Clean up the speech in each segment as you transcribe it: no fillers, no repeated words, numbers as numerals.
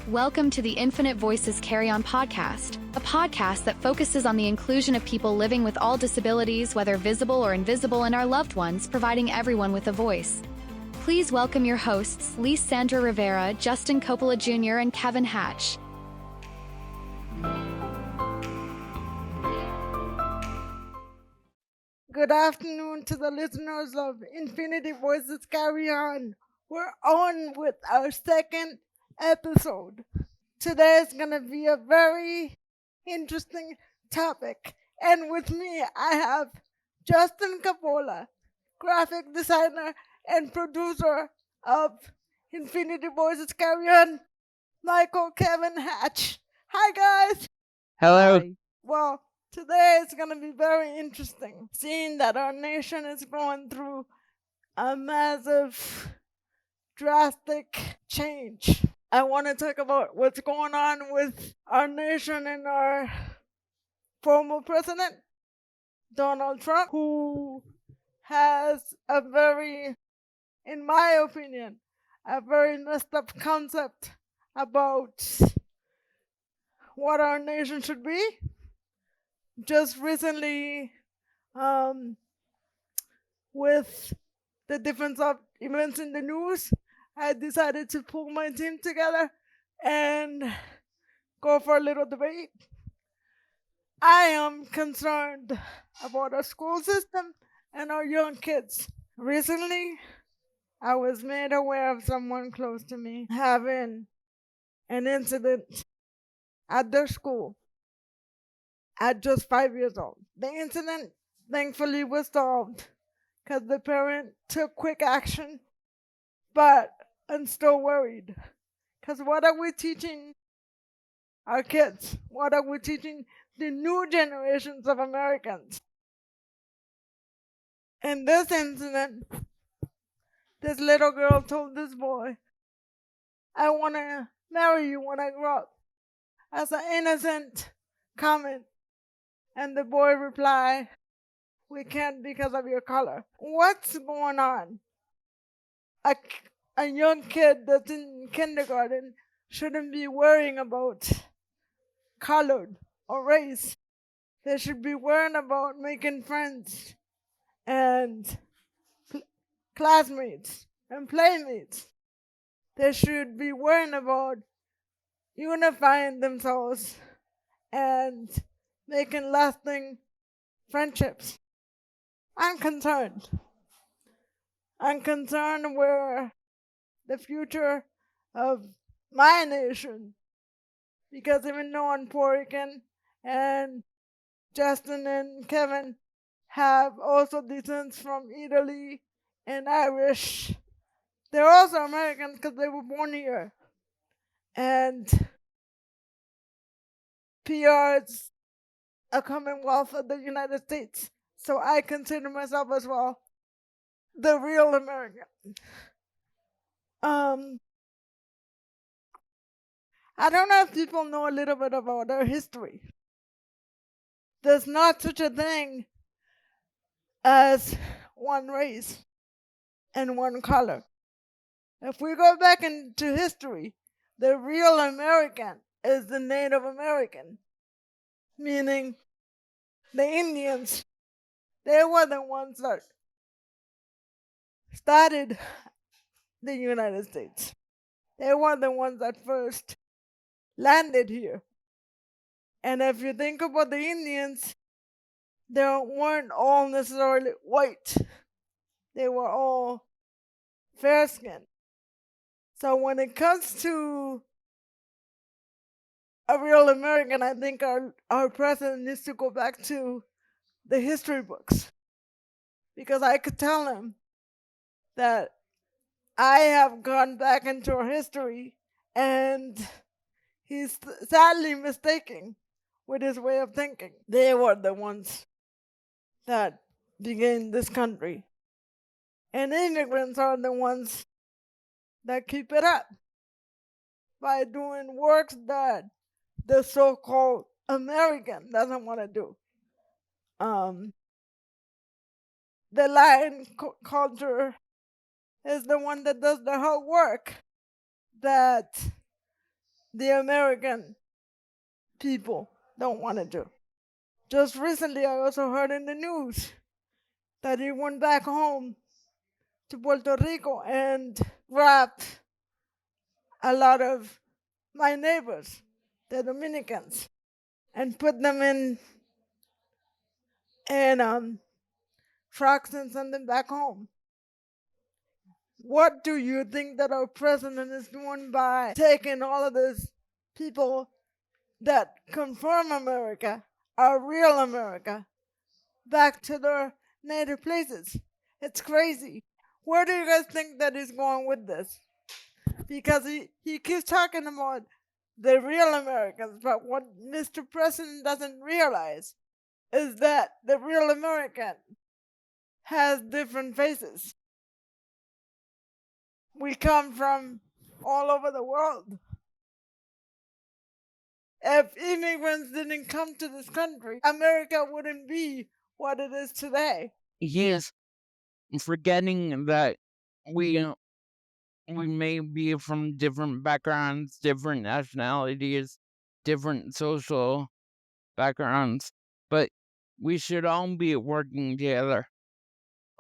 Welcome to the Infinite Voices Carry On podcast, a podcast that focuses on the inclusion of people living with all disabilities, whether visible or invisible, and our loved ones, providing everyone with a voice. Please welcome your hosts, Lise Sandra Rivera, Justin Coppola Jr., and Kevin Hatch. Good afternoon to the listeners of Infinity Voices Carry On. We're on with our second episode. Today is going to be a very interesting topic. And with me, I have Justin Coppola, graphic designer and producer of Infinity Voices Carry On, Michael Kevin Hatch. Hi, guys. Hello. Hi. Well, today is going to be very interesting, seeing that our nation is going through a massive, drastic change. I want to talk about what's going on with our nation and our former president, Donald Trump, who has a very, in my opinion, a very messed up concept about what our nation should be. Just recently, with the difference of events in the news, I decided to pull my team together and go for a little debate. I am concerned about our school system and our young kids. Recently, I was made aware of someone close to me having an incident at their school at just 5 years old. The incident thankfully was solved because the parent took quick action, but I'm still worried. Because what are we teaching our kids? What are we teaching the new generations of Americans? In this incident, this little girl told this boy, "I want to marry you when I grow up," as an innocent comment. And the boy replied, "We can't because of your color." What's going on? A young kid that's in kindergarten shouldn't be worrying about color or race. They should be worrying about making friends and classmates and playmates. They should be worrying about unifying themselves and making lasting friendships. I'm concerned. I'm concerned where the future of my nation, because even though I'm Puerto Rican and Justin and Kevin have also descent from Italy and Irish, they're also Americans because they were born here. And PR is a commonwealth of the United States. So I consider myself as well the real American. I don't know if people know a little bit about our history. There's not such a thing as one race and one color. If we go back into history, the real American is the Native American, meaning the Indians. They were the ones that started the United States. They were the ones that first landed here. And if you think about the Indians, they weren't all necessarily white. They were all fair-skinned. So when it comes to a real American, I think our president needs to go back to the history books. Because I could tell him that I have gone back into our history and he's sadly mistaken with his way of thinking. They were the ones that began this country. And immigrants are the ones that keep it up by doing works that the so-called American doesn't want to do. The Latin culture is the one that does the hard work that the American people don't want to do. Just recently, I also heard in the news that he went back home to Puerto Rico and grabbed a lot of my neighbors, the Dominicans, and put them in trucks and send them back home. What do you think that our president is doing by taking all of these people that confirm America, our real America, back to their native places? It's crazy. Where do you guys think that he's going with this? Because he keeps talking about the real Americans, but what Mr. President doesn't realize is that the real American has different faces. We come from all over the world. If immigrants didn't come to this country, America wouldn't be what it is today. He's forgetting that we may be from different backgrounds, different nationalities, different social backgrounds, but we should all be working together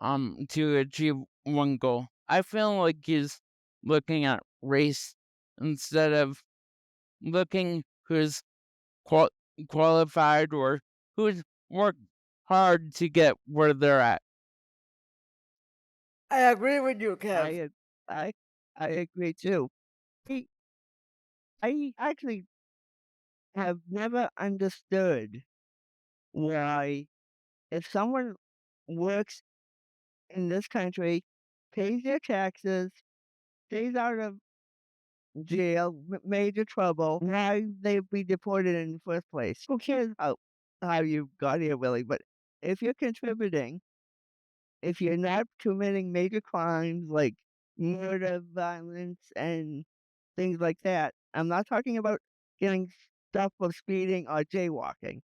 to achieve one goal. I feel like he's looking at race instead of looking who's qualified or who's worked hard to get where they're at. I agree with you, Kev. I agree too. I actually have never understood why if someone works in this country, pays their taxes, stays out of jail, major trouble, why they'd be deported in the first place. Who cares how you got here, really? But if you're contributing, if you're not committing major crimes like murder, violence, and things like that, I'm not talking about getting stuff for speeding or jaywalking.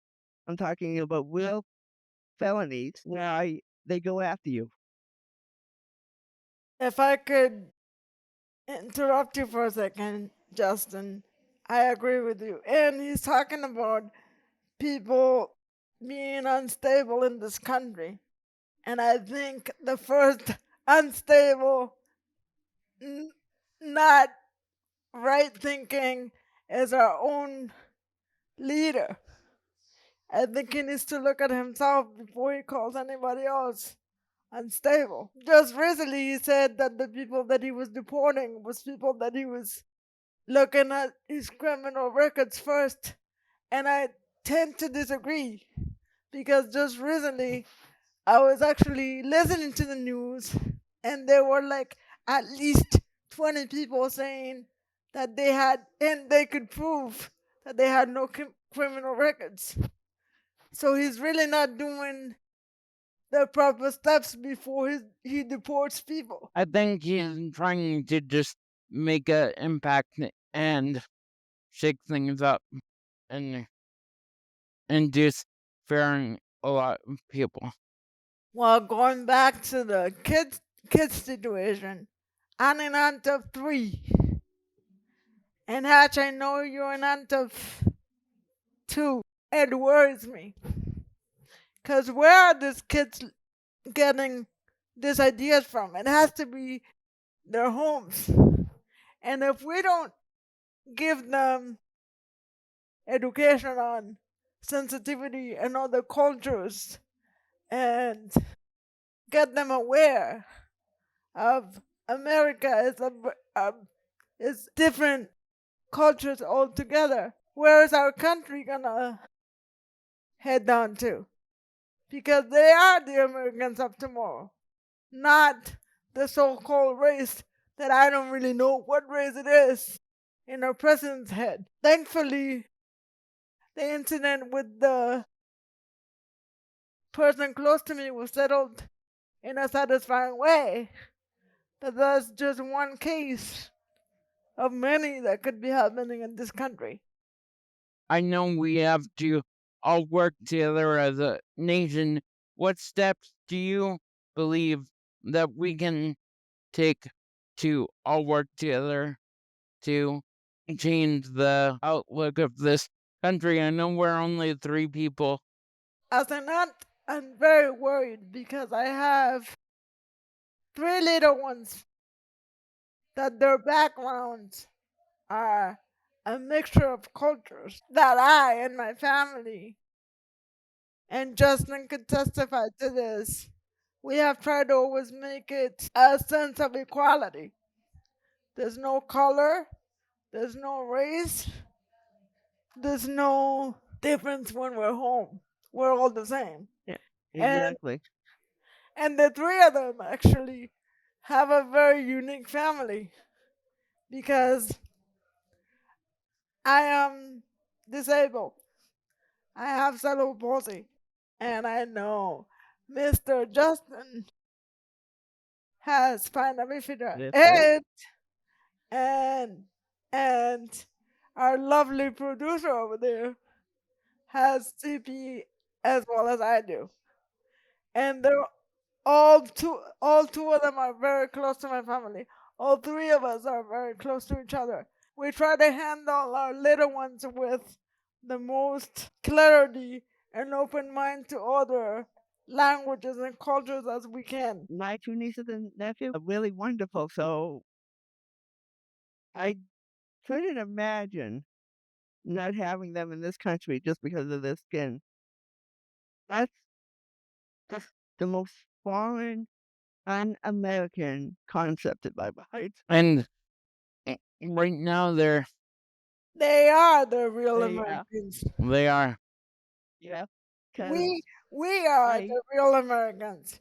I'm talking about real felonies why they go after you. If I could interrupt you for a second, Justin, I agree with you. And he's talking about people being unstable in this country. And I think the first unstable, not right thinking is our own leader. I think he needs to look at himself before he calls anybody else unstable. Just recently, he said that the people that he was deporting was people that he was looking at his criminal records first. And I tend to disagree because just recently I was actually listening to the news and there were like at least 20 people saying that they had, and they could prove that they had no criminal records. So he's really not doing the proper steps before he deports people. I think he's trying to just make an impact and shake things up and induce fearing a lot of people. Well, going back to the kids situation, I'm an aunt of 3. And Hatch, I know you're an aunt of 2. It worries me. Because where are these kids getting these ideas from? It has to be their homes. And if we don't give them education on sensitivity and other cultures and get them aware of America is different cultures altogether, where is our country gonna head down to? Because they are the Americans of tomorrow, not the so-called race that I don't really know what race it is in our president's head. Thankfully, the incident with the person close to me was settled in a satisfying way. But that's just one case of many that could be happening in this country. I know we have to all work together as a nation. What steps do you believe that we can take to all work together to change the outlook of this country? I know we're only 3 people. As an aunt, I'm very worried because I have 3 little ones that their backgrounds are a mixture of cultures that I and my family, and Justin could testify to this, we have tried to always make it a sense of equality. There's no color, there's no race, there's no difference when we're home. We're all the same. Yeah, And exactly. and the 3 of them actually have a very unique family because I am disabled. I have cerebral palsy. And I know Mr. Justin has spina bifida That's right. and our lovely producer over there has CP as well as I do. And they're all two of them are very close to my family. All 3 of us are very close to each other. We try to handle our little ones with the most clarity and open mind to other languages and cultures as we can. My 2 nieces and nephew are really wonderful, so I couldn't imagine not having them in this country just because of their skin. That's just the most foreign, un-American concept in my mind. And right now They are the real They are. Americans. they are. Yeah, 'cause We are I the real Americans.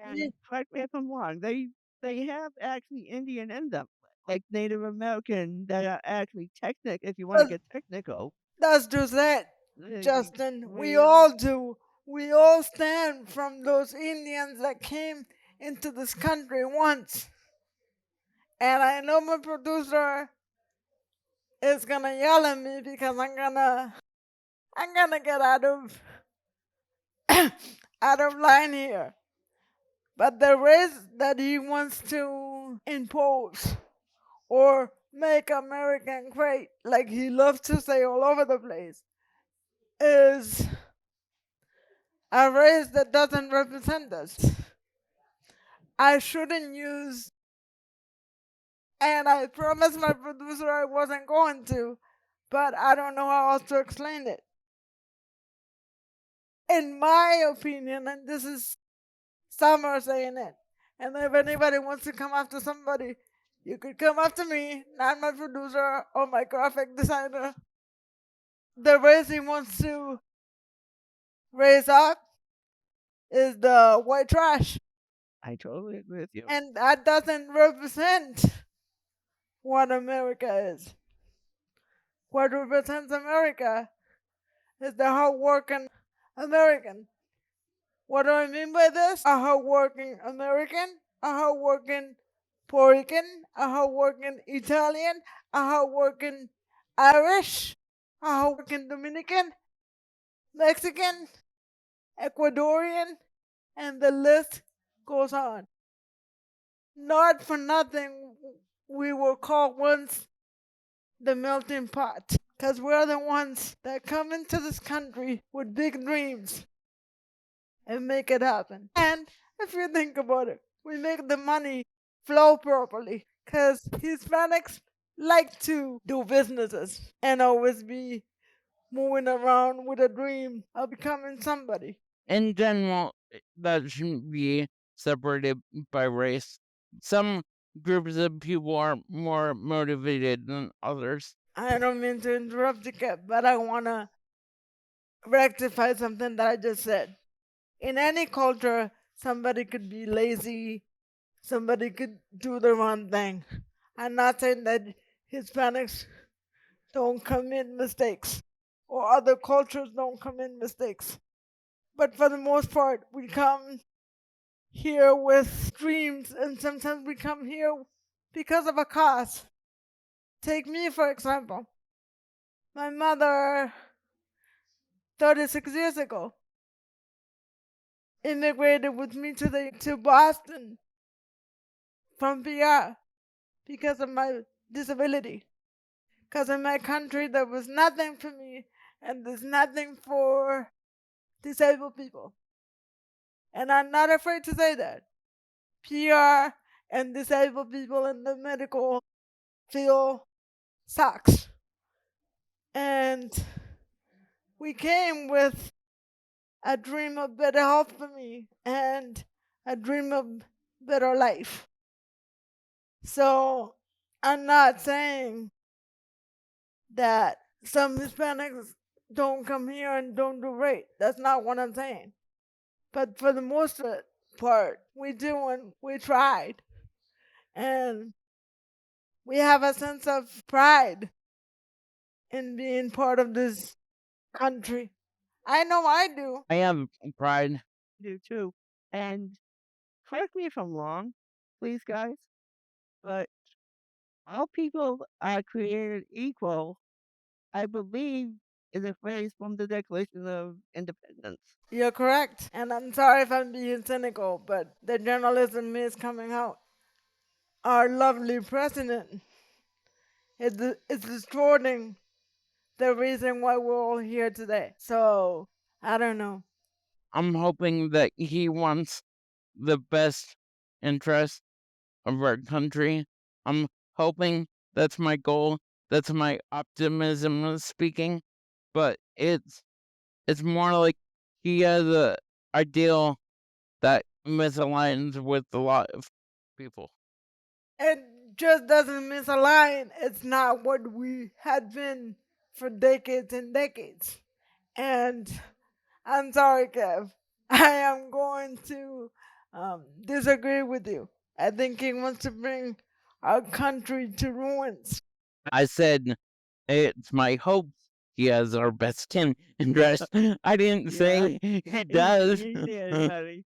and We, correct me if I'm wrong, they have actually Indian in them, like Native American that are actually if you wanna but get technical, that's just it, they Justin. We real all do. We all stand from those Indians that came into this country once. And I know my producer is gonna yell at me because I'm gonna get out of out of line here. But the race that he wants to impose or make America great, like he loves to say all over the place, is a race that doesn't represent us. I shouldn't use, and I promised my producer I wasn't going to, but I don't know how else to explain it. In my opinion, and this is Summer saying it, and if anybody wants to come after somebody, you could come after me, not my producer or my graphic designer. The race he wants to raise up is the white trash. I totally agree with you. And that doesn't represent what America is. What represents America is the hardworking American. What do I mean by this? A hardworking American, a hardworking Puerto Rican, a hardworking Italian, a hardworking Irish, a hardworking Dominican, Mexican, Ecuadorian, and the list goes on. Not for nothing, we were called once the melting pot, because we're the ones that come into this country with big dreams and make it happen. And if you think about it, we make the money flow properly, because Hispanics like to do businesses and always be moving around with a dream of becoming somebody. In general, that shouldn't be separated by race. Some groups of people are more motivated than others. I don't mean to interrupt you, Kat, but I want to rectify something that I just said. In any culture, somebody could be lazy, somebody could do the wrong thing. I'm not saying that Hispanics don't commit mistakes or other cultures don't commit mistakes. But for the most part, we come here with dreams, and sometimes we come here because of a cause. Take me, for example. My mother, 36 years ago, immigrated with me to Boston from PR because of my disability. Because in my country, there was nothing for me, and there's nothing for disabled people. And I'm not afraid to say that. PR and disabled people in the medical field sucks. And we came with a dream of better health for me and a dream of better life. So I'm not saying that some Hispanics don't come here and don't do right. That's not what I'm saying. But for the most part, we do and we tried. And we have a sense of pride in being part of this country. I know I do. I have pride. Do too. And correct me if I'm wrong, please, guys, but all people are created equal, I believe, is a phrase from the Declaration of Independence. You're correct. And I'm sorry if I'm being cynical, but the journalism is coming out. Our lovely president is distorting the reason why we're all here today. So, I don't know. I'm hoping that he wants the best interest of our country. I'm hoping that's my goal. That's my optimism speaking. But it's more like he has a ideal that misaligns with a lot of people. It just doesn't misalign. It's not what we had been for decades and decades. And I'm sorry, Kev. I am going to disagree with you. I think he wants to bring our country to ruins. I said it's my hope he has our best interest. I didn't say he does. He did, honey.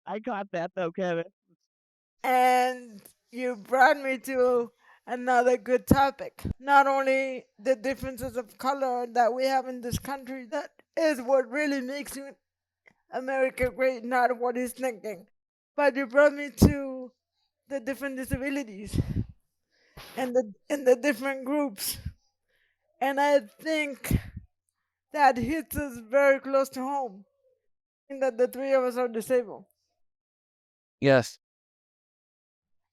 I got that though, Kevin. And you brought me to another good topic. Not only the differences of color that we have in this country, that is what really makes America great, not what he's thinking. But you brought me to the different disabilities and the different groups. And I think that hits us very close to home. In that the three of us are disabled. Yes.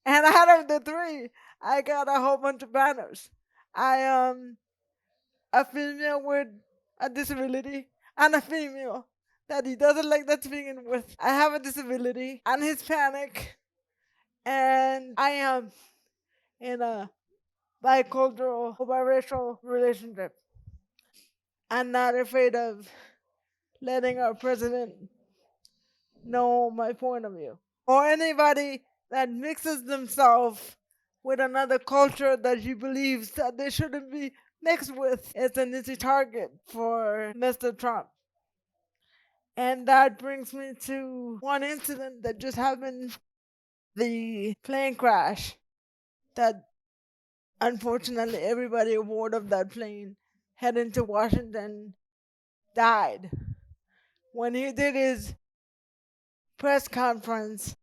And out of the three, I got a whole bunch of banners. I am a female with a disability and a female that he doesn't like that to begin with. I have a disability. I'm Hispanic, and I am in a bicultural, biracial relationship. I'm not afraid of letting our president know my point of view. Or anybody that mixes themselves with another culture that he believes that they shouldn't be mixed with is an easy target for Mr. Trump. And that brings me to one incident that just happened, the plane crash that unfortunately everybody aboard of that plane heading to Washington died. When he did his press conference,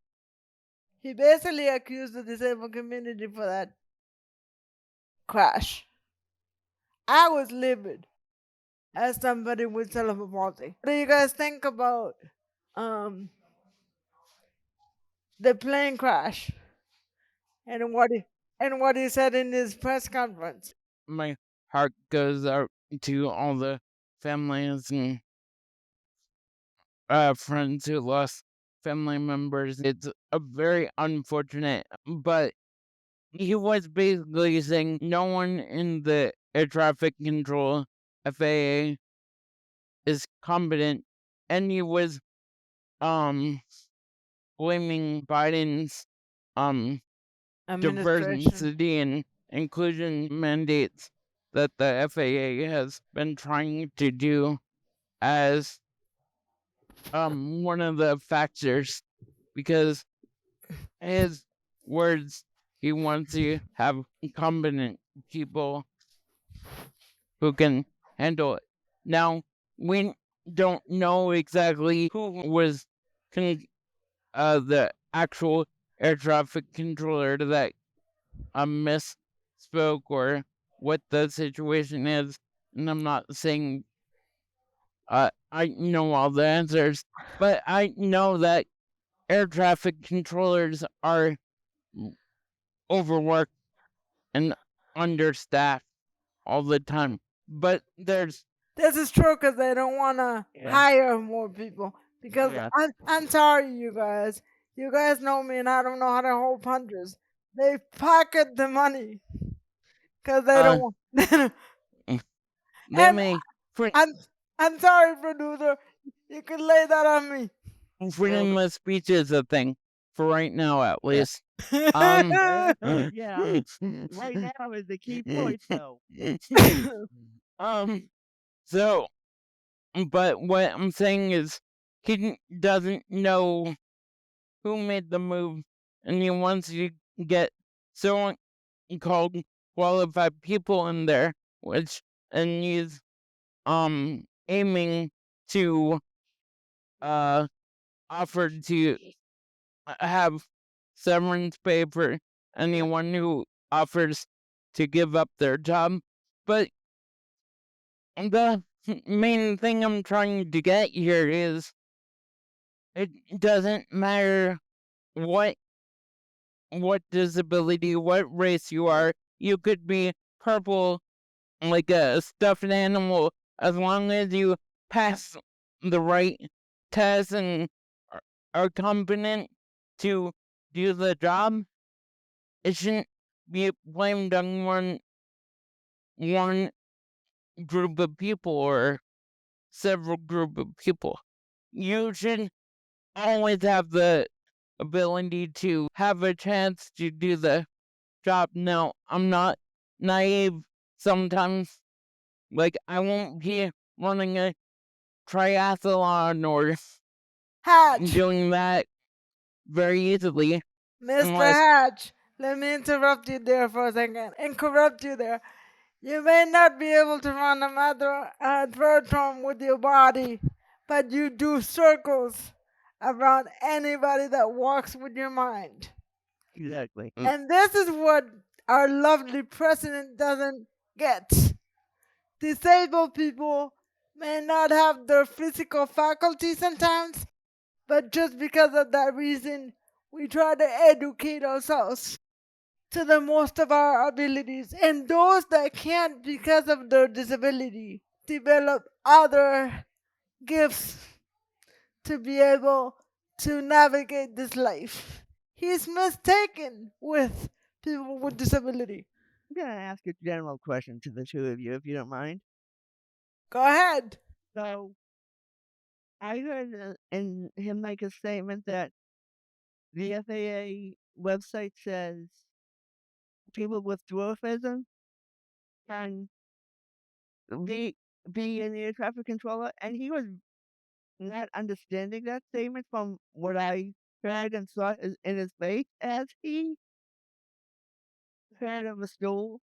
he basically accused the disabled community for that crash. I was livid as somebody with cerebral palsy. What do you guys think about the plane crash and what he said in his press conference? My heart goes out to all the families and friends who lost family members. It's a very unfortunate, but he was basically saying no one in the air traffic control FAA is competent, and he was blaming Biden's Administration. diversity and inclusion mandates that the FAA has been trying to do as one of the factors, because his words, he wants to have competent people who can handle it. Now, we don't know exactly who was the actual air traffic controller that misspoke or what the situation is, and I'm not saying I know all the answers, but I know that air traffic controllers are overworked and understaffed all the time. But there's This is true because they don't want to hire more people. Because Yeah. I'm sorry, you guys. You guys know me, and I don't know how to hold punches. They pocket the money because they uh don't. Want they and may free, I'm I'm sorry, producer. You can lay that on me. freedom of speech is a thing for right now, at least. Um. Yeah. Right now is the key point, though. um. So, but what I'm saying is, doesn't know who made the move, and he wants to get so called qualified people in there, and he's aiming to uh offer to have severance pay for anyone who offers to give up their job. But the main thing I'm trying to get here is it doesn't matter what disability, what race you are. You could be purple like a stuffed animal as long as you pass the right tests and are competent to do the job. It shouldn't be blamed on one group of people or several group of people. You should always have the ability to have a chance to do the job. Now, I'm not naive sometimes. Like, I won't be running a triathlon or Hatch, doing that very easily Mr. unless Hatch, let me interrupt you there for a second. Interrupt you there. You may not be able to run a marathon with your body, but you do circles around anybody that walks with your mind. Exactly. And this is what our lovely president doesn't get. Disabled people may not have their physical faculty sometimes, but just because of that reason, we try to educate ourselves to the most of our abilities. And those that can't because of their disability develop other gifts to be able to navigate this life. He's mistaken with people with disability. I'm going to ask a general question to the two of you, if you don't mind. Go ahead. So, I heard in him make a statement that the FAA website says people with dwarfism can be be an air traffic controller, and he was not understanding that statement from what I heard and saw in his face as he heard of a stool,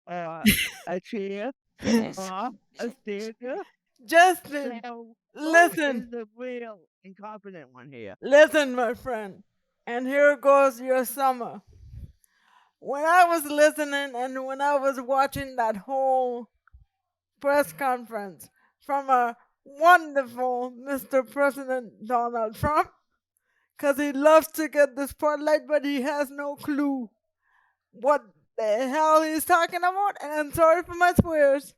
or a chair, or a staircase. Justin, So, who listen, is the real incompetent one here? listen, my friend. And here goes your summer. When I was listening and when I was watching that whole press conference from a wonderful Mr. President Donald Trump, because he loves to get the spotlight, but he has no clue what the hell he's talking about. And I'm sorry for my swears.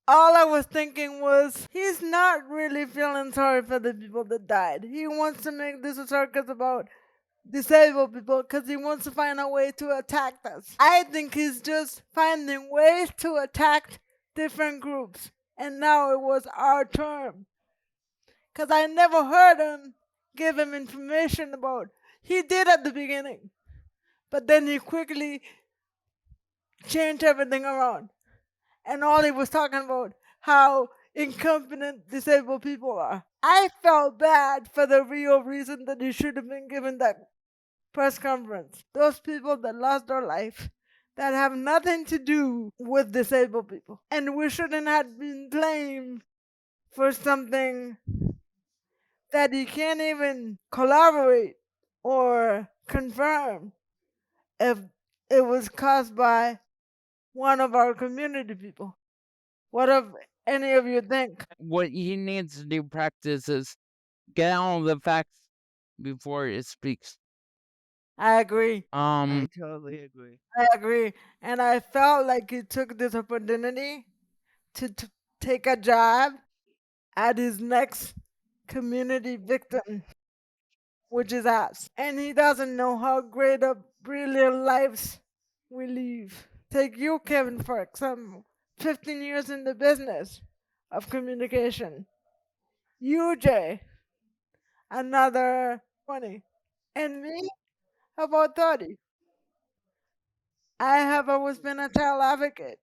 All I was thinking was, he's not really feeling sorry for the people that died. He wants to make this a circus about disabled people because he wants to find a way to attack us. I think he's just finding ways to attack different groups. And now it was our turn. Because I never heard him give him information about. He did at the beginning, but then he quickly changed everything around. And all he was talking about how incompetent disabled people are. I felt bad for the real reason that he should have been given that press conference. Those people that lost their life that have nothing to do with disabled people. And we shouldn't have been blamed for something that he can't even collaborate or confirm if it was caused by one of our community people. What if any of you think? What he needs to do practice is get all the facts before it speaks. I agree. I totally agree. I agree. And I felt like he took this opportunity to take a jab at his next community victim, which is us. And he doesn't know how great a brilliant lives we live. Take you, Kevin, for example. 15 years in the business of communication. You, Jay, another 20. And me, about 30. I have always been a child advocate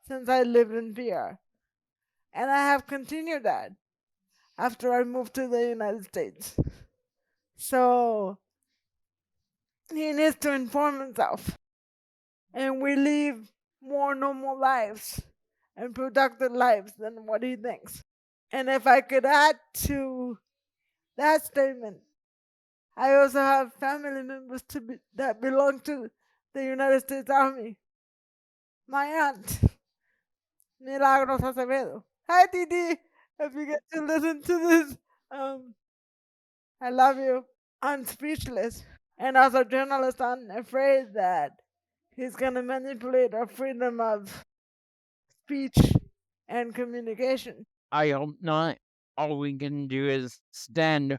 since I lived in PR. And I have continued that after I moved to the United States. So he needs to inform himself. And we live more normal lives and productive lives than what he thinks. And if I could add to that statement, I also have family members that belong to the United States Army. My aunt, Milagros Acevedo. Hi, Didi. If you get to listen to this, I love you. I'm speechless. And as a journalist, I'm afraid that he's going to manipulate our freedom of speech and communication. I hope not. All we can do is stand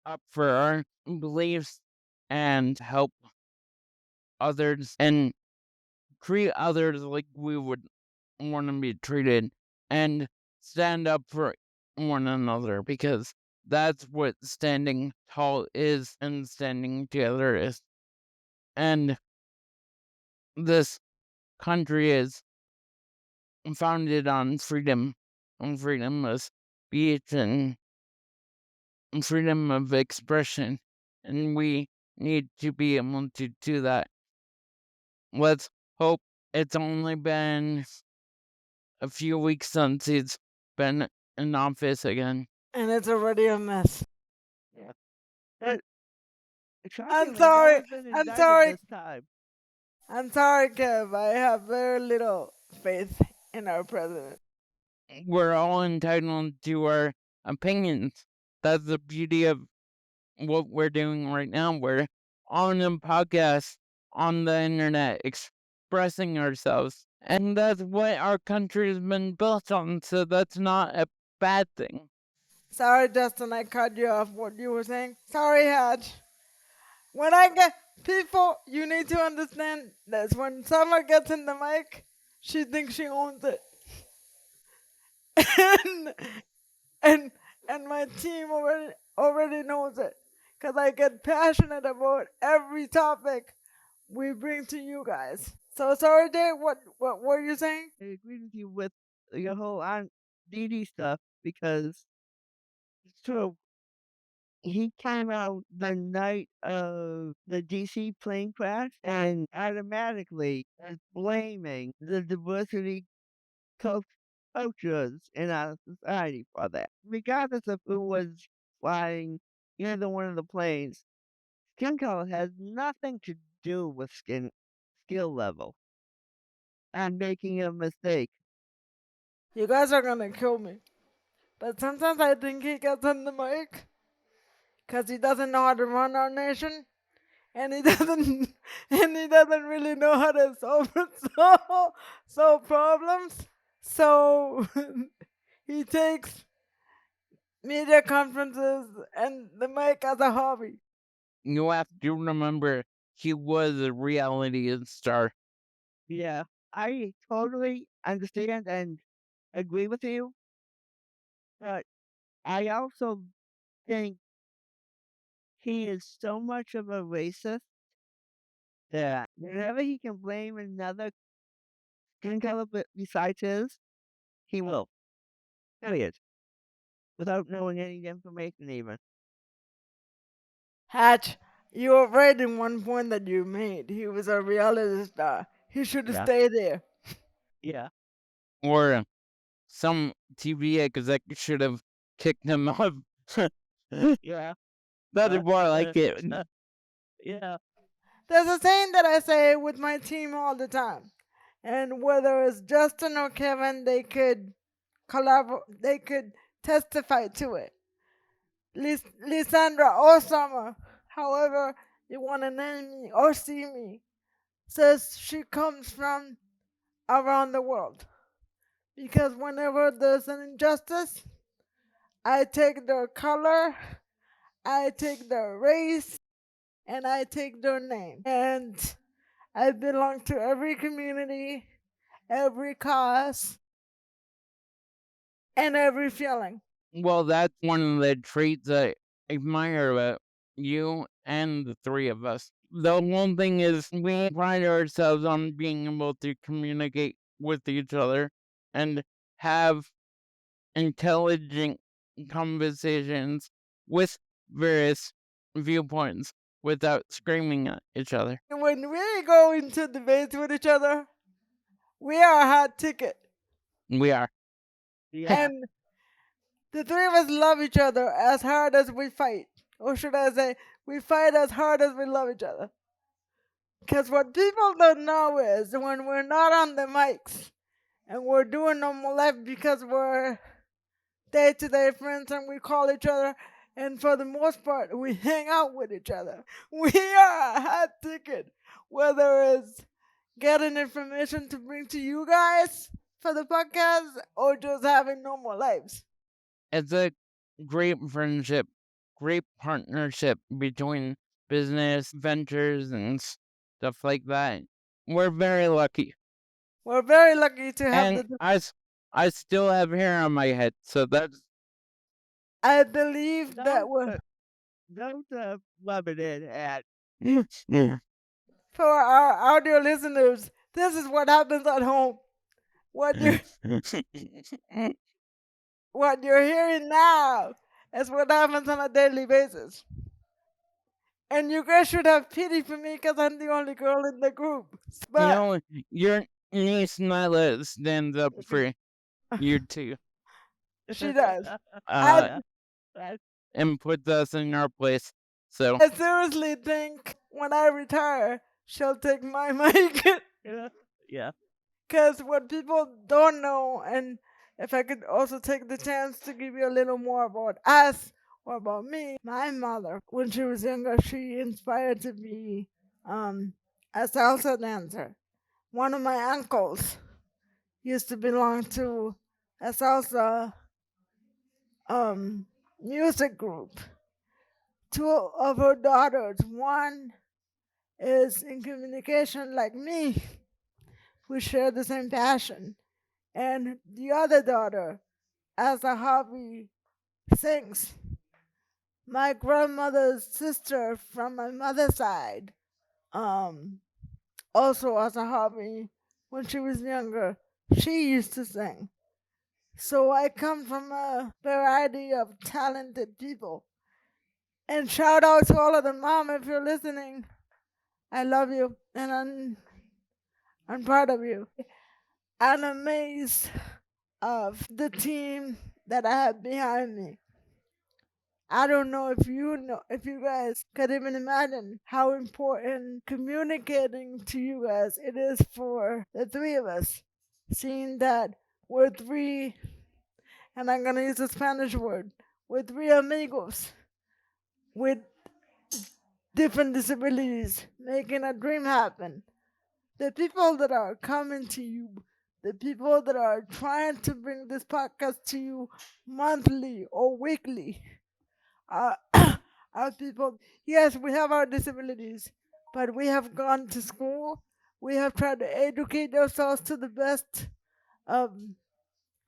up for our beliefs and help others and treat others like we would want to be treated and stand up for one another, because that's what standing tall is and standing together is. And this country is founded on freedom of speech and freedom of expression, and we need to be able to do that. Let's hope. It's only been a few weeks since he's been in office again. And it's already a mess. But I'm shockingly, no sorry. one's been I'm indicted sorry. this time. I'm sorry, Kev. I have very little faith in our president. We're all entitled to our opinions. That's the beauty of what we're doing right now. We're on a podcast, on the internet, expressing ourselves. And that's what our country has been built on, so that's not a bad thing. Sorry, Justin, I cut you off what you were saying. Sorry, Hatch. When I get people, you need to understand this. When someone gets in the mic, she thinks she owns it. and and and my team already knows it. Cause I get passionate about every topic we bring to you guys. So sorry, Dave, what were you saying? I agree with you with your whole Aunt Didi stuff because it's true. He came out the night of the DC plane crash and automatically is blaming the diversity cultures in our society for that. Regardless of who was flying either one of the planes, skin color has nothing to do with skill level and making a mistake. You guys are gonna kill me. But sometimes I think he gets on the mic because he doesn't know how to run our nation, and he doesn't really know how to solve problems. So he takes media conferences and the mic as a hobby. You have to remember, he was a reality star. Yeah, I totally understand and agree with you, but I also think he is so much of a racist that whenever he can blame another skin color besides his, he will. Period. Without knowing any information even. Hatch, you were right in one point that you made. He was a reality star. He should have Yeah. stayed there. Yeah. Or some TV exec should have kicked him off. Yeah. That's more like it. Yeah. There's a saying that I say with my team all the time. And whether it's Justin or Kevin, they could collaborate, they could testify to it. Lysandra or Summer, however you want to name me or see me, says she comes from around the world. Because whenever there's an injustice, I take their color, I take their race, and I take their name. And I belong to every community, every cause, and every feeling. Well, that's one of the traits I admire about you and the three of us. The one thing is, we pride ourselves on being able to communicate with each other and have intelligent conversations with various viewpoints without screaming at each other. When we go into debates with each other, we are a hot ticket. We are. Yeah. And the three of us love each other as hard as we fight. Or should I say, we fight as hard as we love each other. Because what people don't know is when we're not on the mics and we're doing normal life because we're day to day friends and we call each other, and for the most part, we hang out with each other. We are a hot ticket, whether it's getting information to bring to you guys for the podcast or just having normal lives. It's a great friendship, great partnership between business ventures and stuff like that. We're very lucky. We're very lucky to have And the. I still have hair on my head, so that's I believe that Don't rub it in at. for our audio listeners, this is what happens at home. What you what you're hearing now is what happens on a daily basis. And you guys should have pity for me because I'm the only girl in the group. But your niece Nyla stands up for you too. she does. Uh, and puts us in our place. So I seriously think when I retire, she'll take my mic. Yeah. Because what people don't know, and if I could also take the chance to give you a little more about us or about me, my mother, when she was younger, she inspired to be a salsa dancer. One of my uncles used to belong to a salsa music group. Two of her daughters, one is in communication like me, we share the same passion. And the other daughter, as a hobby, sings. My grandmother's sister from my mother's side, um, also as a hobby, when she was younger, she used to sing. So I come from a variety of talented people. And shout out to all of them, Mom, if you're listening. I love you, and I'm proud of you. I'm amazed of the team that I have behind me. I don't know if you guys could even imagine how important communicating to you guys it is for the three of us. Seeing that we're three, and I'm gonna use a Spanish word, we're three amigos with different disabilities, making a dream happen. The people that are coming to you, the people that are trying to bring this podcast to you monthly or weekly, are, are people. Yes, we have our disabilities, but we have gone to school. We have tried to educate ourselves to the best of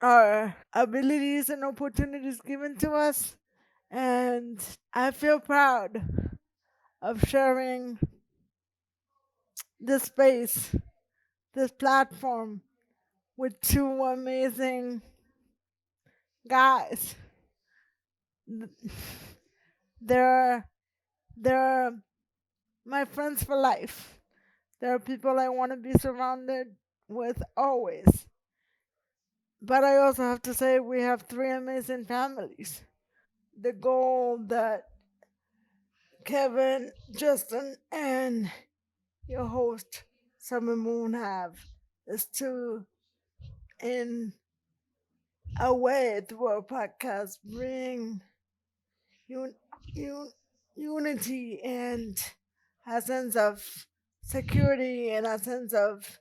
our abilities and opportunities given to us. And I feel proud of sharing this space, this platform with two amazing guys. They're they're my friends for life. They're people I want to be surrounded with always. But I also have to say we have three amazing families. The goal that Kevin, Justin, and your host Summer Moon have is to, in a way, through a podcast, bring un- un- unity and a sense of security and a sense of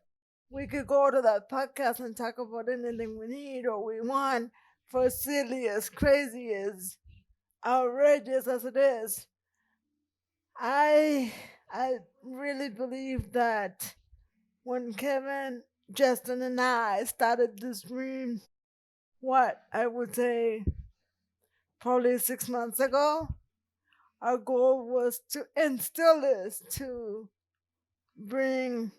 we could go to that podcast and talk about anything we need or we want, for silly as crazy as outrageous as it is. I really believe that when Kevin, Justin, and I started this dream, what I would say probably 6 months ago, our goal was to, and still is, to bring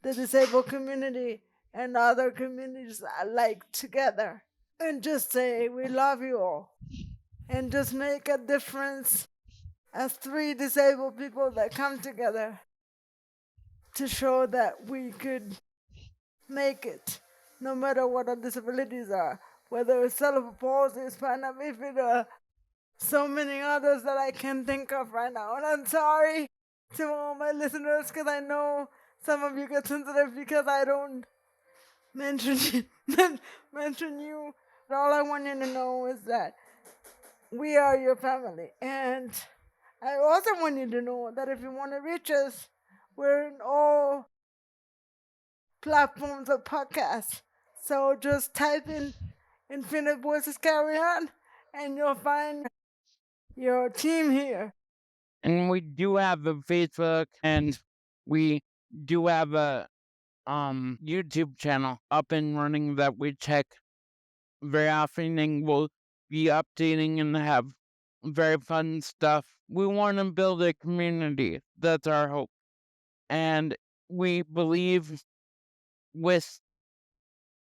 the disabled community and other communities alike together and just say we love you all and just make a difference as three disabled people that come together to show that we could make it no matter what our disabilities are, whether it's cerebral palsy, spinal bifida, so many others that I can think of right now. And I'm sorry to all my listeners because I know some of you get sensitive because I don't mention mention you. But all I want you to know is that we are your family. And I also want you to know that if you want to reach us, we're in all platforms of podcasts. So just type in Infinite Voices Carry On and you'll find your team here. And we do have a Facebook and we do have a YouTube channel up and running that we check very often and we'll be updating and have very fun stuff. We want to build a community. That's our hope. And we believe with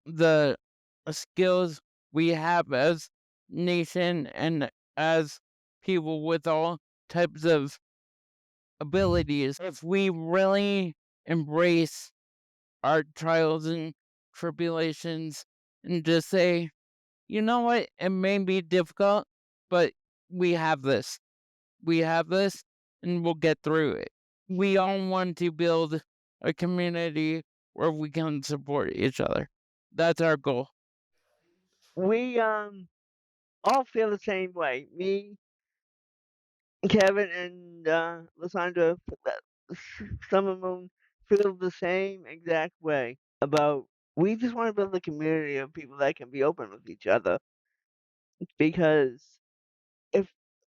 the skills we have as nation and as people with all types of abilities, if we really embrace our trials and tribulations and just say, you know what, it may be difficult, but we have this. We have this and we'll get through it. We all want to build a community where we can support each other. That's our goal. We all feel the same way. Me, Kevin, and Lysandra, Summer Moon feel the same exact way about. We just want to build a community of people that can be open with each other because if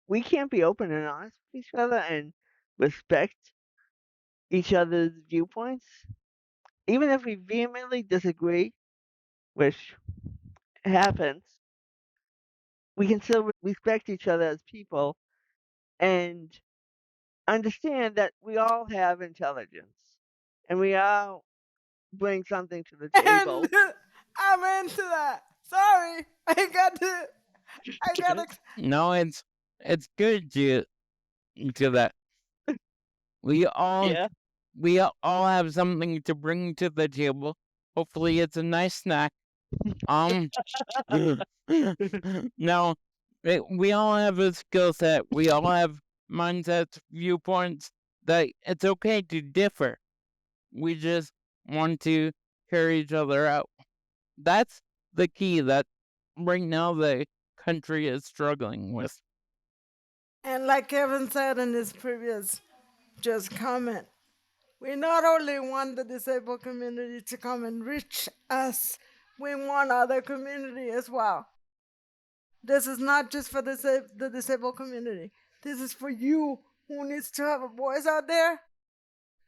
we can't be open and honest with each other and respect each other's viewpoints, even if we vehemently disagree, which happens, we can still respect each other as people and understand that we all have intelligence and we all bring something to the And table. I'm into that. Sorry, I got to. No, it's good to that. We all Yeah. we all have something to bring to the table. Hopefully, it's a nice snack. No, we all have a skill set. We all have mindsets, viewpoints that it's okay to differ. We just want to carry each other out. That's the key that right now the country is struggling with. And like Kevin said in his previous just comment, we not only want the disabled community to come and reach us, we want other community as well. This is not just for the disabled community. This is for you who needs to have a voice out there.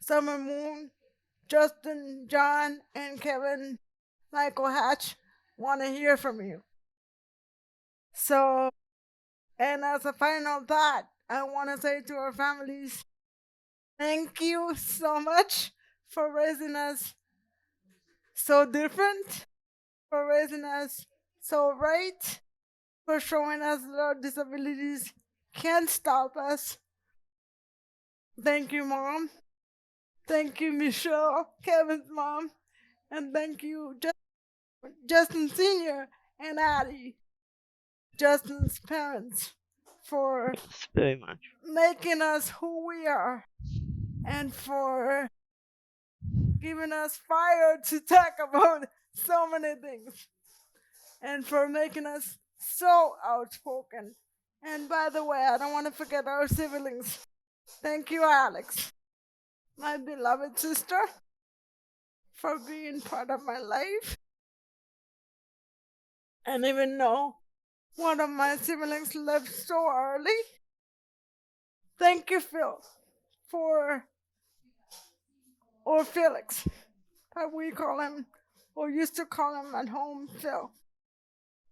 Summer Moon, Justin, John, and Kevin, Michael Hatch want to hear from you. So, and as a final thought, I want to say to our families, thank you so much for raising us so different, for raising us so right, for showing us that our disabilities can't stop us. Thank you, Mom. Thank you, Michelle, Kevin's mom. And thank you, Justin Sr. and Addie, Justin's parents, for Yes, very much. making us who we are and for giving us fire to talk about so many things, and for making us so outspoken. And by the way, I don't want to forget our siblings. Thank you, Alex, my beloved sister, for being part of my life. And even though one of my siblings left so early, thank you, Phil, or Felix, how we call him, or used to call him at home, Phil,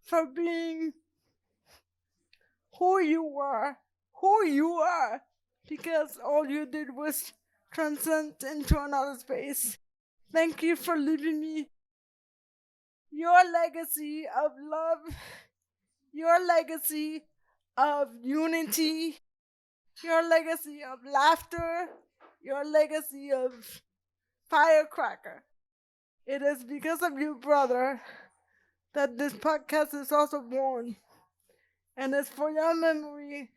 for being who you are, because all you did was transcend into another space. Thank you for leaving me your legacy of love, your legacy of unity, your legacy of laughter, your legacy of firecracker. It is because of you, brother, that this podcast is also born. And it's for your memory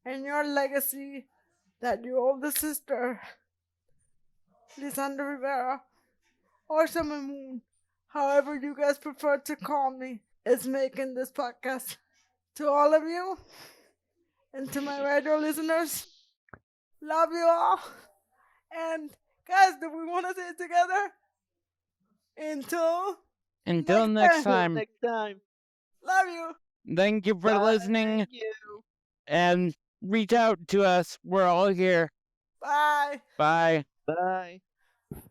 and your legacy that your older sister, Lisandra Rivera, or Summer Moon, however you guys prefer to call me, is making this podcast. To all of you and to my radio listeners, love you all. And guys, do we want to say it together? Until next time. Next time. Love you. Thank you for listening. Thank you. And reach out to us. We're all here. Bye. Bye. Bye.